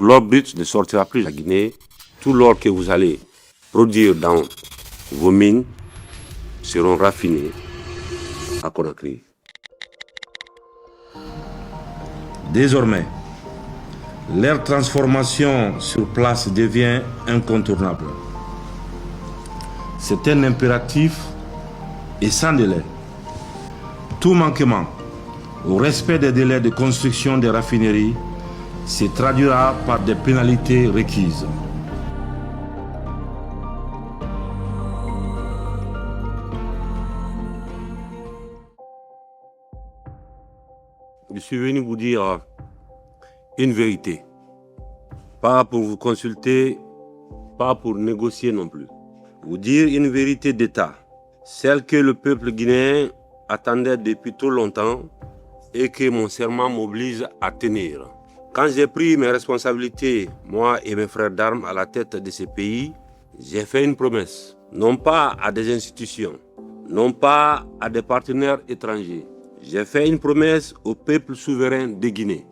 L'or brut ne sortira plus de la Guinée. Tout l'or que vous allez produire dans vos mines seront raffinés à Conakry. Désormais, leur transformation sur place devient incontournable. C'est un impératif et sans délai. Tout manquement au respect des délais de construction des raffineries se traduira par des pénalités requises. Je suis venu vous dire une vérité. Pas pour vous consulter, pas pour négocier non plus. Vous dire une vérité d'État, celle que le peuple guinéen attendait depuis trop longtemps et que mon serment m'oblige à tenir. Quand j'ai pris mes responsabilités, moi et mes frères d'armes à la tête de ce pays, j'ai fait une promesse, non pas à des institutions, non pas à des partenaires étrangers. J'ai fait une promesse au peuple souverain de Guinée,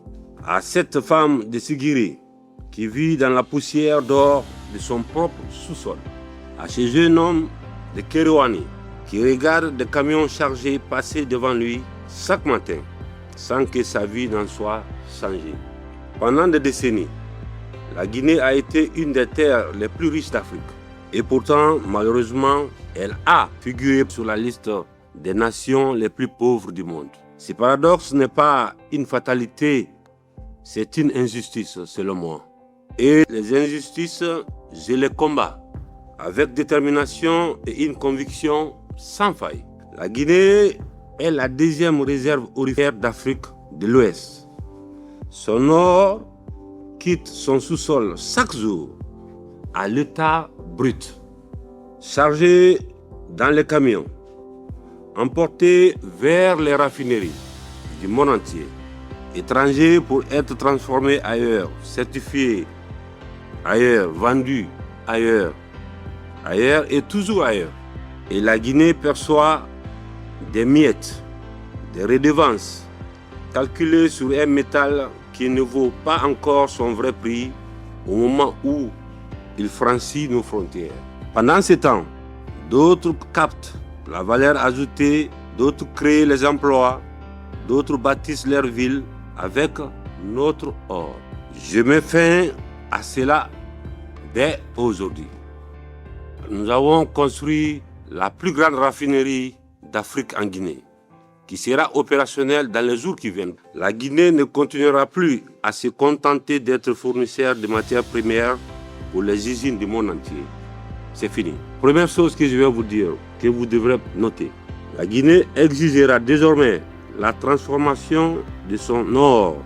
à cette femme de Sigiri qui vit dans la poussière d'or de son propre sous-sol, à ce jeune homme de Kerouani qui regarde des camions chargés passer devant lui chaque matin sans que sa vie n'en soit changée. Pendant des décennies, la Guinée a été une des terres les plus riches d'Afrique. Et pourtant, malheureusement, elle a figuré sur la liste des nations les plus pauvres du monde. Ce paradoxe n'est pas une fatalité, c'est une injustice selon moi. Et les injustices, je les combats avec détermination et une conviction sans faille. La Guinée est la deuxième réserve aurifère d'Afrique de l'Ouest. Son or quitte son sous-sol chaque jour à l'état brut, chargé dans les camions, emporté vers les raffineries du monde entier, étranger pour être transformé ailleurs, certifié ailleurs, vendu ailleurs et toujours ailleurs. Et la Guinée perçoit des miettes, des redevances calculées sur un métal qui ne vaut pas encore son vrai prix au moment où il franchit nos frontières. Pendant ce temps, d'autres captent la valeur ajoutée, d'autres créent les emplois, d'autres bâtissent leurs villes avec notre or. Je mets fin à cela dès aujourd'hui. Nous avons construit la plus grande raffinerie d'Afrique en Guinée, qui sera opérationnelle dans les jours qui viennent. La Guinée ne continuera plus à se contenter d'être fournisseur de matières premières pour les usines du monde entier. C'est fini. Première chose que je vais vous dire, que vous devrez noter. La Guinée exigera désormais la transformation de son or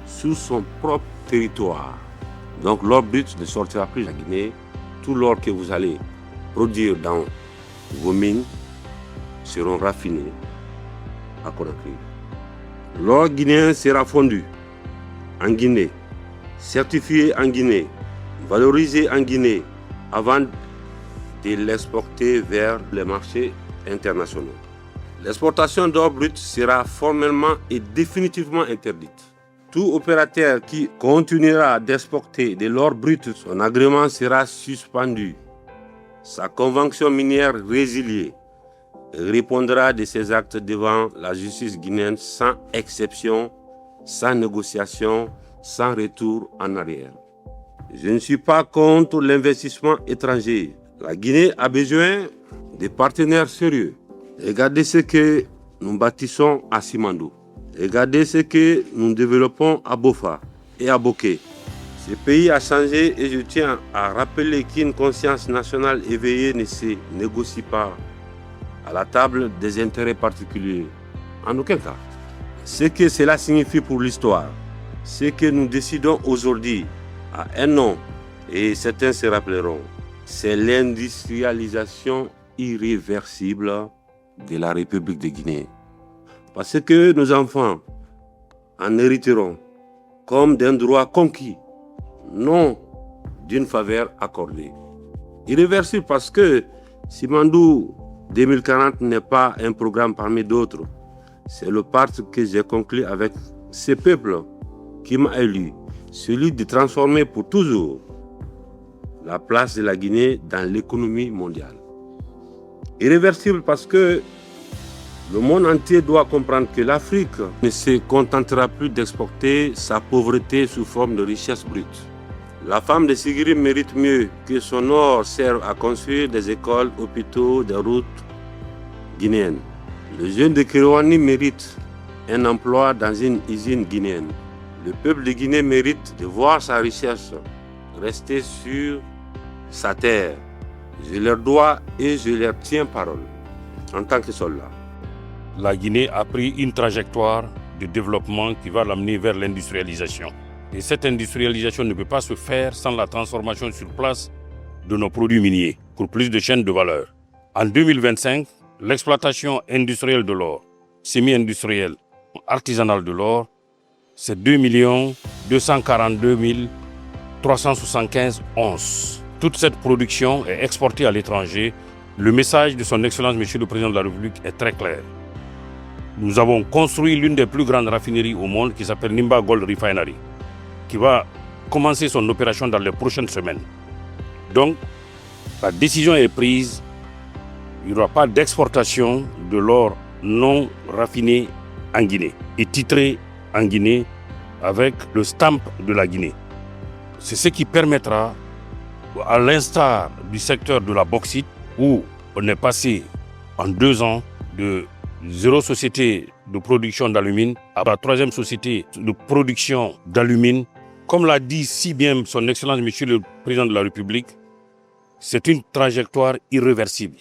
sur son propre territoire. Donc l'or brut ne sortira plus de la Guinée. Tout l'or que vous allez produire dans vos mines seront raffinés à Conakry. L'or guinéen sera fondu en Guinée, certifié en Guinée, valorisé en Guinée avant de l'exporter vers les marchés internationaux. L'exportation d'or brut sera formellement et définitivement interdite. Tout opérateur qui continuera d'exporter de l'or brut, son agrément sera suspendu, sa convention minière résiliée. Il répondra de ses actes devant la justice guinéenne sans exception, sans négociation, sans retour en arrière. Je ne suis pas contre l'investissement étranger. La Guinée a besoin de partenaires sérieux. Regardez ce que nous bâtissons à Simandou. Regardez ce que nous développons à Bofa et à Boké. Ce pays a changé et je tiens à rappeler qu'une conscience nationale éveillée ne se négocie pas à la table des intérêts particuliers. En aucun cas. Ce que cela signifie pour l'histoire, ce que nous décidons aujourd'hui à un nom, et certains se rappelleront, c'est l'industrialisation irréversible de la République de Guinée. Parce que nos enfants en hériteront comme d'un droit conquis, non d'une faveur accordée. Irréversible parce que Simandou 2040 n'est pas un programme parmi d'autres. C'est le pacte que j'ai conclu avec ce peuple qui m'a élu. celui de transformer pour toujours la place de la Guinée dans l'économie mondiale. Irréversible parce que le monde entier doit comprendre que l'Afrique ne se contentera plus d'exporter sa pauvreté sous forme de richesse brute. La femme de Sigiri mérite mieux que son or serve à construire des écoles, hôpitaux, des routes guinéennes. Le jeune de Kirouani mérite un emploi dans une usine guinéenne. Le peuple de Guinée mérite de voir sa richesse rester sur sa terre. Je leur dois et je leur tiens parole en tant que soldat. La Guinée a pris une trajectoire de développement qui va l'amener vers l'industrialisation. Et cette industrialisation ne peut pas se faire sans la transformation sur place de nos produits miniers pour plus de chaînes de valeur. En 2025, l'exploitation industrielle de l'or, semi-industrielle, artisanale de l'or, c'est 2 242 375 onces. Toute cette production est exportée à l'étranger. Le message de son Excellence, Monsieur le Président de la République, est très clair. Nous avons construit l'une des plus grandes raffineries au monde qui s'appelle Nimba Gold Refinery, qui va commencer son opération dans les prochaines semaines. Donc, la décision est prise. Il n'y aura pas d'exportation de l'or non raffiné en Guinée et titré en Guinée avec le stamp de la Guinée. C'est ce qui permettra, à l'instar du secteur de la bauxite, où on est passé en 2 ans de 0 société de production d'alumine à la 3e société de production d'alumine. Comme l'a dit si bien son Excellence Monsieur le Président de la République, c'est une trajectoire irréversible.